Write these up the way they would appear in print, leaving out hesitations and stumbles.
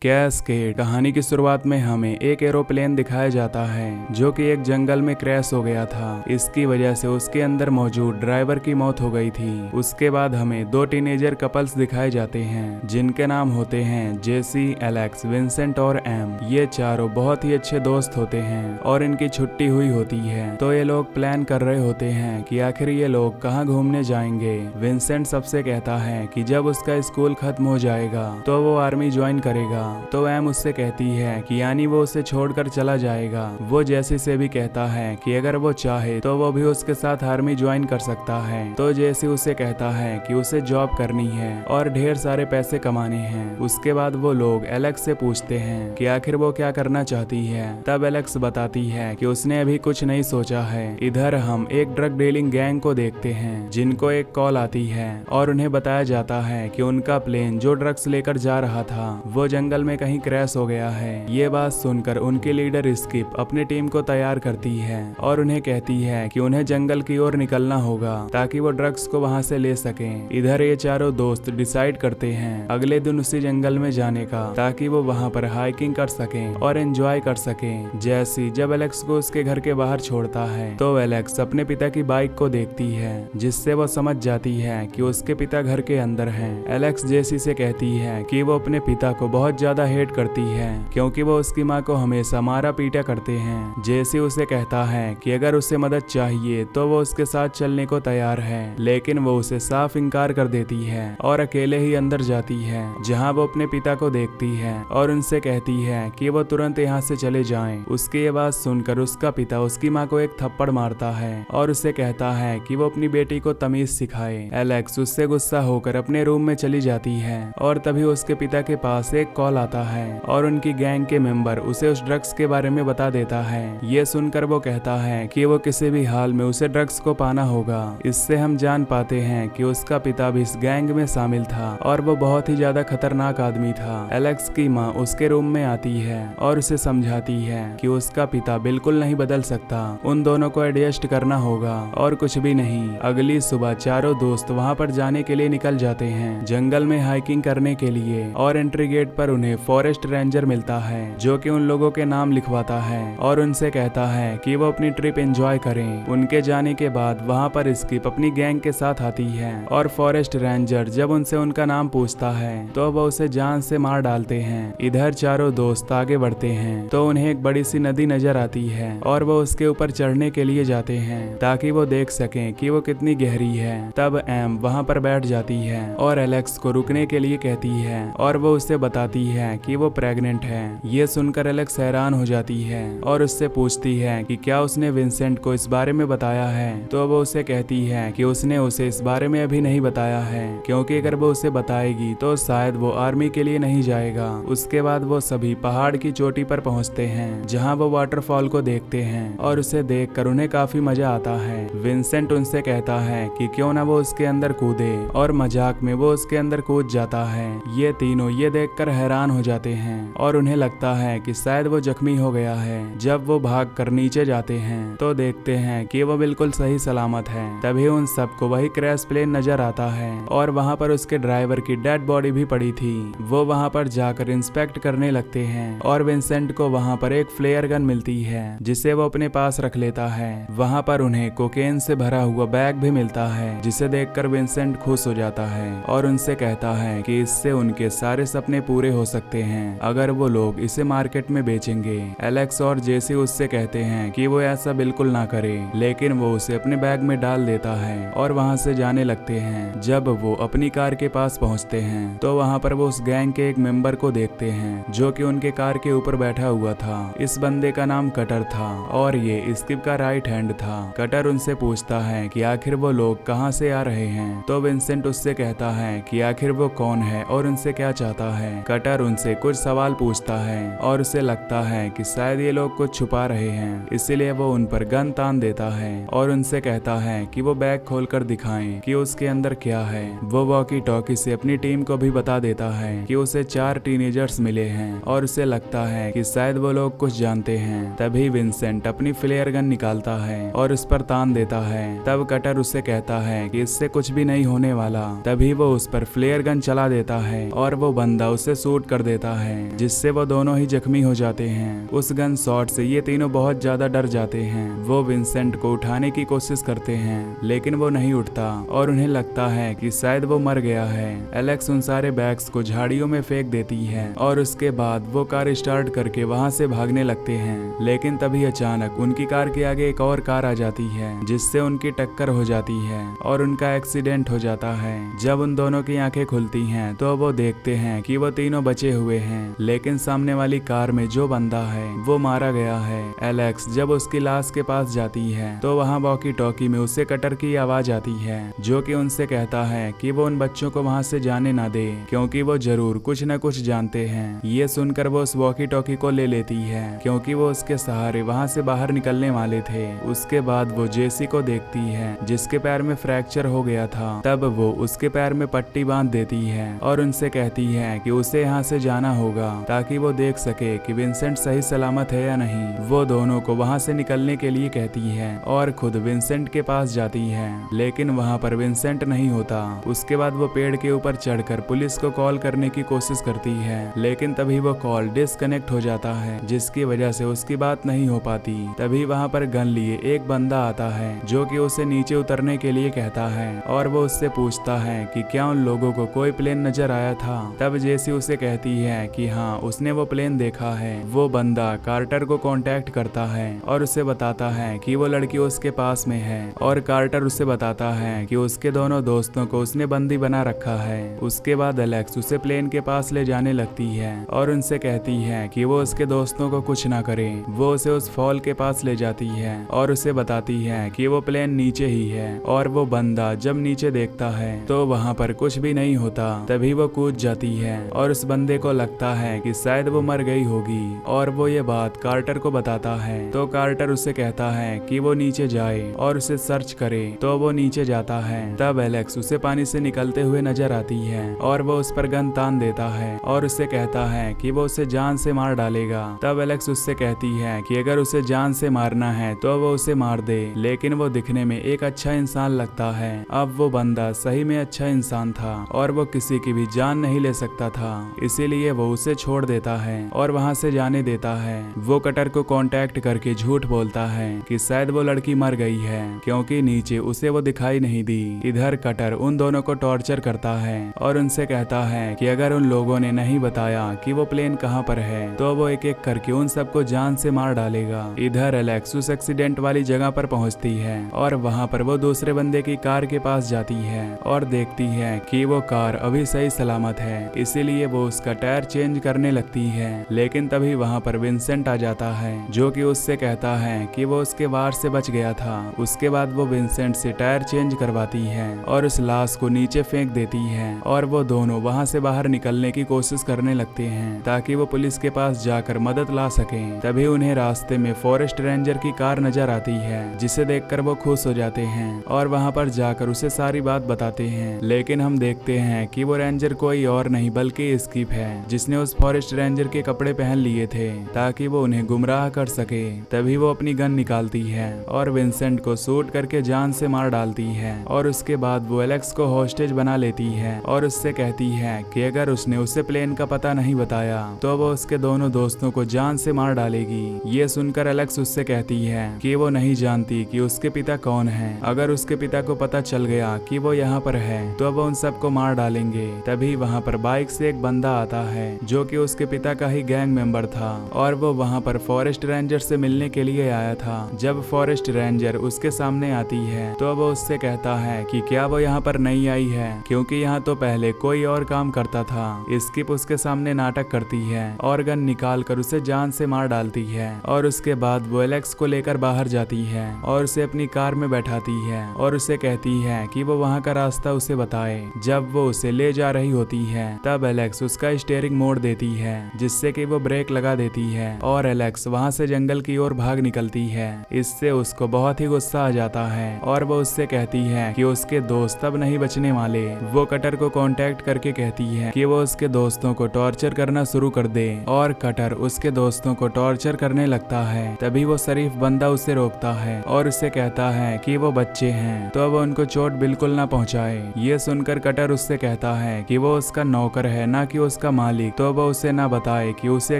Cascade कहानी की शुरुआत में हमें एक एरोप्लेन दिखाया जाता है जो कि एक जंगल में क्रैश हो गया था। इसकी वजह से उसके अंदर मौजूद ड्राइवर की मौत हो गई थी। उसके बाद हमें दो टीनेजर कपल्स दिखाए जाते हैं जिनके नाम होते हैं जेसी, एलेक्स, विंसेंट और एम। ये चारों बहुत ही अच्छे दोस्त होते हैं और इनकी छुट्टी हुई होती है तो ये लोग प्लान कर रहे होते हैं कि आखिर ये लोग कहाँ घूमने जाएंगे। विंसेंट सबसे कहता है कि जब उसका स्कूल खत्म हो जाएगा तो वो आर्मी ज्वाइन करेगा। तो एम उससे कहती है कि यानी वो उसे छोड़कर चला जाएगा। वो जेसी से भी कहता है कि अगर वो चाहे तो वो भी उसके साथ आर्मी ज्वाइन कर सकता है। तो जेसी उसे कहता है कि उसे जॉब करनी है और ढेर सारे पैसे कमाने हैं। उसके बाद वो लोग एलेक्स से पूछते हैं कि आखिर वो क्या करना चाहती है। तब एलेक्स बताती है कि उसने अभी कुछ नहीं सोचा है। इधर हम एक ड्रग डीलिंग गैंग को देखते हैं जिनको एक कॉल आती है और उन्हें बताया जाता है कि उनका प्लेन जो ड्रग्स लेकर जा रहा था वो जंगल में कहीं क्रैश हो गया है। ये बात सुनकर उनकी लीडर स्किप अपनी टीम को तैयार करती है और उन्हें कहती है कि उन्हें जंगल की ओर निकलना होगा ताकि वो ड्रग्स को वहां से ले सकें। इधर ये चारों दोस्त डिसाइड करते हैं अगले दिन उसी जंगल में जाने का ताकि वो वहां पर हाइकिंग कर सकें और एंजॉय कर सकें। जैसी जब एलेक्स को उसके घर के बाहर छोड़ता है तो एलेक्स अपने पिता की बाइक को देखती है जिससे वो समझ जाती है कि उसके पिता घर के अंदर हैं। एलेक्स जेसी से कहती है कि वो अपने पिता को बहुत ज्यादा हेट करती है क्योंकि वो उसकी माँ को हमेशा मारा पीटा करते हैं। जेसी उसे कहता है कि अगर उसे मदद चाहिए तो वो उसके साथ चलने को तैयार है, लेकिन वो उसे साफ इनकार कर देती है और अकेले ही अंदर जाती है जहाँ वो अपने पिता को देखती है और उनसे कहती है कि वो तुरंत यहाँ से चले जाएं। उसकी ये बात सुनकर उसका पिता उसकी माँ को एक थप्पड़ मारता है और उसे कहता है कि वो अपनी बेटी को तमीज सिखाए। एलेक्स उससे गुस्सा होकर अपने रूम में चली जाती है और तभी उसके पिता के पास एक कॉल आता है और उनकी गैंग के मेंबर उसे उस ड्रग्स के बारे में बता देता है। ये सुनकर वो कहता है कि वो किसी भी हाल में उसे ड्रग्स को पाना होगा। इससे हम जान पाते हैं कि उसका पिता भी इस गैंग में शामिल था और वो बहुत ही ज्यादा खतरनाक आदमी था। एलेक्स की माँ उसके रूम में आती है और उसे समझाती है कि उसका पिता बिल्कुल नहीं बदल सकता, उन दोनों को एडजस्ट करना होगा और कुछ भी नहीं। अगली सुबह चारों दोस्त वहाँ पर जाने के लिए निकल जाते हैं जंगल में हाइकिंग करने के लिए और एंट्री गेट पर उन्हें फॉरेस्ट रेंजर मिलता है जो कि उन लोगों के नाम लिखवाता है और उनसे कहता है कि वो अपनी ट्रिप एंजॉय करें। उनके जाने के बाद वहां पर स्किप अपनी गैंग के साथ आती है और फॉरेस्ट रेंजर जब उनसे उनका नाम पूछता है तो वो उसे जान से मार डालते हैं। इधर चारों दोस्त आगे बढ़ते हैं तो उन्हें एक बड़ी सी नदी नजर आती है और वो उसके ऊपर चढ़ने के लिए जाते हैं ताकि वो देख सकें कि वो कितनी गहरी है। तब एम वहां पर बैठ जाती है और एलेक्स को रुकने के लिए कहती है और वो उसे बताती है कि वो प्रेग्नेंट है। ये सुनकर एलेक्स हैरान हो जाती है और उससे पूछती है कि क्या उसने विंसेंट को इस बारे में बताया है। तो वो उसे कहती है कि उसने उसे इस बारे में अभी नहीं बताया है क्योंकि अगर वो उसे बताएगी तो शायद वो आर्मी के लिए नहीं जाएगा। उसके बाद वो सभी पहाड़ की चोटी पर पहुंचते हैं जहां वो वाटरफॉल को देखते हैं और उसे देखकर उन्हें काफी मजा आता है। विंसेंट उनसे कहता है कि क्यों ना वो उसके अंदर कूदे और मजाक में वो उसके अंदर कूद जाता है। ये तीनों ये देखकर हैरान हो जाते हैं और उन्हें लगता है कि शायद वो जख्मी हो गया है। जब वो भागकर नीचे जाते हैं तो देखते हैं कि वो बिल्कुल सही सलामत है। तभी उन सबको वही क्रैश प्लेन नजर आता है और वहां पर उसके ड्राइवर की डेड बॉडी भी पड़ी थी। वो वहां पर जाकर इंस्पेक्ट करने लगते हैं और विंसेंट को वहां पर एक फ्लेयर गन मिलती है जिसे वो अपने पास रख लेता है। वहां पर उन्हें कोकेन से भरा हुआ बैग भी मिलता है जिसे देखकर विंसेंट खुश हो जाता है और उनसे कहता है कि इससे उनके सारे सपने पूरे हो सकते हैं अगर वो लोग इसे मार्केट में बेचेंगे। एलेक्स और जेसी उससे कहते हैं कि वो ऐसा बिल्कुल ना करे, लेकिन वो उसे अपने बैग में डाल देता है और वहां से जाने लगते हैं। जब वो अपनी कार के पास पहुंचते हैं तो वहां पर वो उस गैंग के एक मेंबर को देखते हैं जो कि उनके कार के ऊपर बैठा हुआ था। इस बंदे का नाम कटर था और ये स्किप का राइट हैंड था। कटर उनसे पूछता है कि आखिर वो लोग कहाँ से आ रहे हैं। तो विंसेंट उससे कहता है कि आखिर वो कौन है और उनसे क्या चाहता है। कटर उनसे कुछ सवाल पूछता है और उसे लगता है कि शायद ये लोग कुछ छुपा रहे हैं, इसीलिए वो उन पर गन तान देता है और उनसे कहता है कि वो बैग खोलकर दिखाएं कि उसके अंदर क्या है। वो वॉकी टॉकी से अपनी टीम को भी बता देता है कि उसे 4 टीनेजर्स मिले हैं और उसे लगता है कि शायद वो लोग कुछ जानते हैं। तभी विंसेंट अपनी फ्लेयर गन निकालता है और उस पर तान देता है। तब कटर उससे कहता है कि इससे कुछ भी नहीं होने वाला। तभी वो उस पर फ्लेयर गन चला देता है और वो बंदा उसे शूट कर देता है, जिससे वो दोनों ही जख्मी हो जाते हैं। उस गन शॉट से ये तीनों बहुत ज्यादा डर जाते हैं। वो विंसेंट को उठाने की कोशिश करते हैं, लेकिन वो नहीं उठता और उन्हें लगता है कि शायद वो मर गया है। एलेक्स उन सारे बैग्स को झाड़ियों में फेंक देती है और उसके बाद वो कार स्टार्ट करके वहां से भागने लगते हैं। लेकिन तभी अचानक उनकी कार के आगे एक और कार आ जाती है, जिससे उनकी टक्कर हो जाती है और उनका एक्सीडेंट हो जाता है। जब उन दोनों की आंखें खुलती हैं तो वो देखते हैं कि वो तीनों बचे हुए हैं, लेकिन सामने वाली कार में जो बंदा है वो मारा गया है। एलेक्स जब उसकी लाश के पास जाती है तो वहाँ वॉकी टॉकी में उसे कटर की आवाज आती है, जो कि उनसे कहता है कि वो उन बच्चों को वहाँ से जाने ना दे, क्योंकि वो जरूर कुछ न कुछ जानते हैं। ये सुनकर वो उस वॉकी टॉकी को ले लेती है, क्योंकि वो उसके सहारे वहाँ से बाहर निकलने वाले थे। उसके बाद वो जेसी को देखती है, जिसके पैर में फ्रैक्चर हो गया था। तब वो उसके पैर में पट्टी बांध देती है और उनसे कहती है कि उसे यहाँ से जाना होगा, ताकि वो देख सके कि विंसेंट सही सलामत है या नहीं। वो दोनों को वहाँ से निकलने के लिए कहती है और खुद विंसेंट के पास जाती है, लेकिन वहाँ पर विंसेंट नहीं होता। उसके बाद वो पेड़ के ऊपर चढ़कर पुलिस को कॉल करने की कोशिश करती है, लेकिन तभी वो कॉल डिस्कनेक्ट हो जाता है, जिसकी वजह से उसकी बात नहीं हो पाती। तभी वहाँ पर गन लिए एक बंदा आता है, जो कि उसे नीचे उतरने के लिए कहता है और वो उससे पूछता है कि क्या उन लोगों को कोई प्लेन नजर आया था। तब जेसी उसे कहती है कि हाँ, उसने वो प्लेन देखा है। वो बंदा कार्टर को कांटेक्ट करता है और उसे बताता है कि वो लड़की उसके पास में है, और कार्टर उसे बताता है कि उसके दोनों दोस्तों को उसने बंदी बना रखा है। उसके बाद एलेक्स उसे प्लेन के पास ले जाने लगती है और उनसे कहती है कि वो उसके दोस्तों को कुछ ना करे। वो उसे उस फॉल के पास ले जाती है और उसे बताती है कि वो प्लेन नीचे ही है, और वो बंदा जब नीचे देखता है तो वहाँ पर कुछ भी नहीं होता। तभी वो कूद जाती है और उस बंदे को लगता है कि शायद वो मर गई होगी, और वो ये बात कार्टर को बताता है। तो कार्टर उसे कहता है कि वो नीचे जाए और उसे सर्च करे, तो वो नीचे जाता है। तब एलेक्स उसे पानी से निकलते हुए नजर आती है और वो उस पर गन तान देता है और उससे कहता है कि वो उसे जान से मार डालेगा। तब एलेक्स उससे कहती है कि अगर उसे जान से मारना है तो वो उसे मार दे, लेकिन वो दिखने में एक अच्छा इंसान लगता है। अब वो बंदा सही में अच्छा इंसान था और वो किसी की भी जान नहीं ले सकता था, इसीलिए वो उसे छोड़ देता है और वहाँ से जाने देता है। वो कटर को कांटेक्ट करके झूठ बोलता है कि शायद वो लड़की मर गई है, क्योंकि नीचे उसे वो दिखाई नहीं दी। इधर कटर उन दोनों को टॉर्चर करता है और उनसे कहता है कि अगर उन लोगों ने नहीं बताया कि वो प्लेन कहाँ पर है तो वो एक एक करके उन सबको जान से मार डालेगा। इधर एलेक्स उस एक्सीडेंट वाली जगह पर पहुंचती है और वहाँ पर वो दूसरे बंदे की कार के पास जाती है और देखती है कि वो कार अभी सही सलामत है, इसीलिए वो उसका टायर चेंज करने लगती है। लेकिन तभी वहाँ पर विंसेंट आ जाता है, जो कि उससे कहता है कि वो उसके वार से बच गया था। उसके बाद वो विंसेंट से टायर चेंज करवाती है और उस लाश को नीचे फेंक देती है, और वो दोनों वहाँ से बाहर निकलने की कोशिश करने लगते हैं ताकि वो पुलिस के पास जाकर मदद ला सके। तभी उन्हें रास्ते में फॉरेस्ट रेंजर की कार नजर आती है, जिसे देखकर वो खुश हो जाते हैं और वहाँ पर जाकर उसे सारी बात बताते हैं। लेकिन हम देखते हैं कि वो रेंजर कोई और नहीं बल्कि स्कीप है, जिसने उस फॉरेस्ट रेंजर के कपड़े पहन लिए थे ताकि वो उन्हें गुमराह कर सके। तभी वो अपनी गन निकालती है और विंसेंट को शूट करके जान से मार डालती है, और उसके बाद वो एलेक्स को हॉस्टेज बना लेती है और उससे कहती है कि अगर उसने उसे प्लेन का पता नहीं बताया तो वो उसके दोनों दोस्तों को जान से मार डालेगी। ये सुनकर एलेक्स उससे कहती है कि वो नहीं जानती कि उसके पिता कौन है। अगर उसके पिता को पता चल गया कि वो यहाँ पर है तो वो उन सबको मार डालेंगे। तभी वहाँ पर बाइक से एक बंदा आता है, जो कि उसके पिता का ही गैंग मेंबर था, और वो वहाँ पर फॉरेस्ट रेंजर से मिलने के लिए आया था। जब फॉरेस्ट रेंजर उसके सामने आती है तो वो उससे कहता है कि क्या वो यहाँ पर नहीं आई है, क्योंकि यहाँ तो पहले कोई और काम करता था। स्किप उसके सामने नाटक करती है और गन निकाल कर उसे जान से मार डालती है, और उसके बाद वो एलेक्स को लेकर बाहर जाती है और उसे अपनी कार में बैठाती है और उसे कहती है कि वो वहाँ का रास्ता उसे बताए। जब वो उसे ले जा रही होती है तब एलेक्स उसका स्टीयरिंग मोड़ देती है, जिससे कि वो ब्रेक लगा देती है और एलेक्स वहाँ से जंगल की ओर भाग निकलती है। इससे उसको बहुत ही गुस्सा आ जाता है और वो उससे कहती है कि उसके दोस्त अब नहीं बचने वाले। वो कटर को कांटेक्ट करके कहती है कि वो उसके दोस्तों को टॉर्चर करना शुरू कर दे, और कटर उसके दोस्तों को टॉर्चर करने लगता है। तभी वो शरीफ बंदा उसे रोकता है और उससे कहता है कि वो बच्चे हैं तो वो उनको चोट बिल्कुल ना पहुंचाए। ये सुनकर कटर उससे कहता है कि वो उसका नौकर है, ना कि उस उसका मालिक तो वो उसे ना बताए कि उसे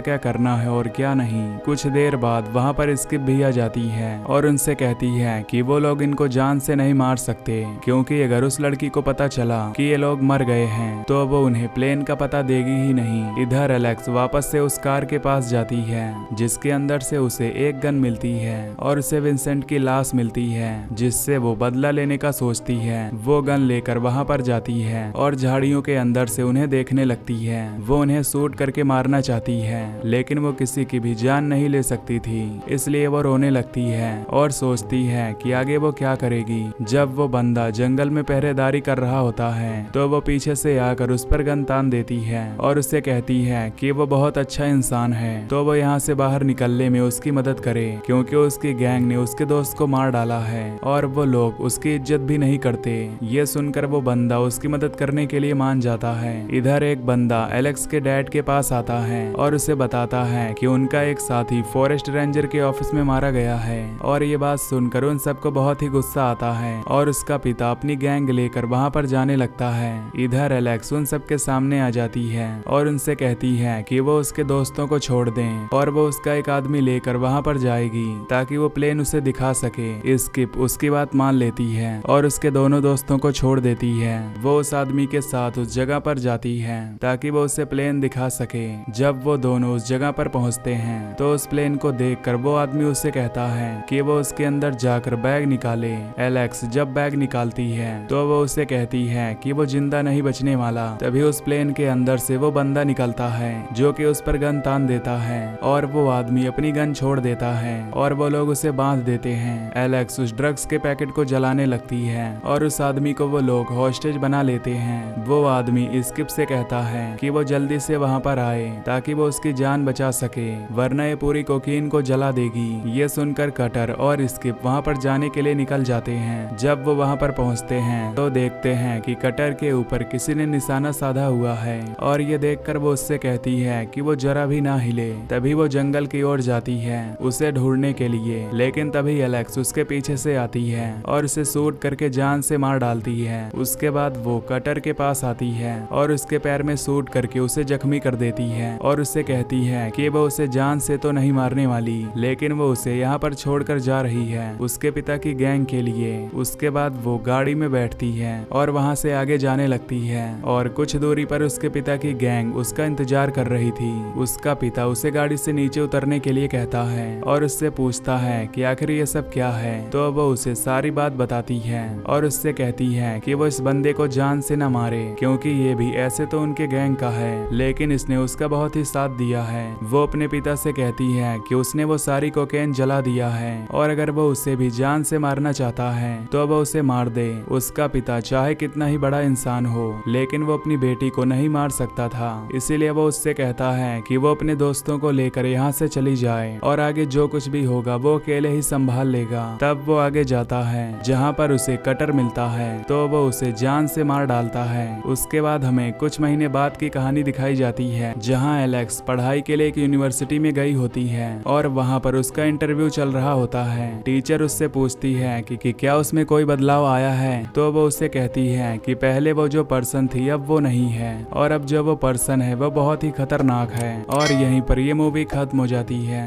क्या करना है और क्या नहीं। कुछ देर बाद वहाँ पर स्किप भी आ जाती है और उनसे कहती है कि वो लोग इनको जान से नहीं मार सकते, क्योंकि अगर उस लड़की को पता चला कि ये लोग मर गए हैं तो वो उन्हें प्लेन का पता देगी ही नहीं। इधर एलेक्स वापस से उस कार के पास जाती है जिसके अंदर से उसे एक गन मिलती है और उसे विंसेंट की लाश मिलती है, जिससे वो बदला लेने का सोचती है। वो गन लेकर वहाँ पर जाती है और झाड़ियों के अंदर से उन्हें देखने लगती है। वो उन्हें शूट करके मारना चाहती है, लेकिन वो किसी की भी जान नहीं ले सकती थी, इसलिए वो रोने लगती है और सोचती है कि आगे वो क्या करेगी। जब वो बंदा जंगल में पहरेदारी कर रहा होता है तो वो पीछे से आकर उस पर गन तान देती है और उससे कहती है कि वो बहुत अच्छा इंसान है, तो वो यहाँ से बाहर निकलने में उसकी मदद करे, क्योंकि उसकी गैंग ने उसके दोस्त को मार डाला है और वो लोग उसकी इज्जत भी नहीं करते। ये सुनकर वो बंदा उसकी मदद करने के लिए मान जाता है। इधर एक बंदा एलेक्स के डैड के पास आता है और उसे बताता है कि उनका एक साथी फॉरेस्ट रेंजर के ऑफिस में मारा गया है, और ये बात सुनकर उन सबको बहुत ही गुस्सा आता है और उसका पिता अपनी गैंग लेकर वहाँ पर जाने लगता है। इधर एलेक्स उन सबके सामने आ जाती है और उनसे कहती है कि वो उसके दोस्तों को छोड़ दें और वो उसका एक आदमी लेकर वहाँ पर जाएगी ताकि वो प्लेन उसे दिखा सके। स्किप उसकी बात मान लेती है और उसके दोनों दोस्तों को छोड़ देती है। वो उस आदमी के साथ उस जगह पर जाती है ताकि वो उसे प्लेन दिखा सके। जब वो दोनों उस जगह पर पहुँचते हैं तो उस प्लेन को देखकर वो आदमी उससे कहता है कि वो उसके अंदर जाकर बैग निकाले। एलेक्स जब बैग निकालती है तो वो उसे कहती है कि वो जिंदा नहीं बचने वाला। तभी उस प्लेन के अंदर से वो बंदा निकलता है जो कि उस पर गन तान देता है और वो आदमी अपनी गन छोड़ देता है और वो लोग उसे बांध देते हैं। एलेक्स उस ड्रग्स के पैकेट को जलाने लगती है और उस आदमी को वो लोग हॉस्टेज बना लेते हैं। वो आदमी स्किप से कहता है कि वो जल्दी से वहाँ पर आए ताकि वो उसकी जान बचा सके, वरना ये पूरी कोकीन को जला देगी। ये सुनकर कटर और स्किप वहाँ पर जाने के लिए निकल जाते हैं। जब वो वहाँ पर पहुँचते हैं तो देखते हैं कि कटर के ऊपर किसी ने निशाना साधा हुआ है और ये देखकर वो उससे कहती है कि वो जरा भी ना हिले। तभी वो जंगल की ओर जाती है उसे ढूंढने के लिए, लेकिन तभी एलेक्स उसके पीछे से आती है और उसे शूट करके जान से मार डालती है। उसके बाद वो कटर के पास आती है और उसके पैर में शूट करके उसे जख्मी कर देती है और उससे कहती है कि वो उसे जान से तो नहीं मारने वाली, लेकिन वो उसे यहाँ पर छोड़कर जा रही है उसके पिता की गैंग के लिए। उसके बाद वो गाड़ी में बैठती है और वहाँ से आगे जाने लगती है और कुछ दूरी पर उसके पिता की गैंग उसका इंतजार कर रही थी। उसका पिता उसे गाड़ी से नीचे उतरने के लिए कहता है और उससे पूछता है कि आखिर ये सब क्या है, तो वो उसे सारी बात बताती है और उससे कहती है कि वो इस बंदे को जान से न मारे, क्योंकि ये भी ऐसे तो उनके गैंग का है, लेकिन इसने उसका बहुत ही साथ दिया है। वो अपने पिता से कहती है कि उसने वो सारी कोकेन जला दिया है और अगर वो उसे भी जान से मारना चाहता है तो वो उसे मार दे। उसका पिता चाहे कितना ही बड़ा इंसान हो, लेकिन वो अपनी बेटी को नहीं मार सकता था, इसीलिए वो उससे कहता है कि वो अपने दोस्तों को लेकर यहाँ से चली जाए और आगे जो कुछ भी होगा वो अकेले ही संभाल लेगा। तब वो आगे जाता है जहाँ पर उसे कटर मिलता है तो वो उसे जान से मार डालता है। उसके बाद हमें कुछ महीने बाद की कहानी दिखाई जाती है जहाँ एलेक्स पढ़ाई के लिए एक यूनिवर्सिटी में गई होती है और वहाँ पर उसका इंटरव्यू चल रहा होता है। टीचर उससे पूछती है कि क्या उसमें कोई बदलाव आया है, तो वो उससे कहती है कि पहले वो जो पर्सन थी अब वो नहीं है और अब जो वो पर्सन है वो बहुत ही खतरनाक है। और यहीं पर ये मूवी खत्म हो जाती है।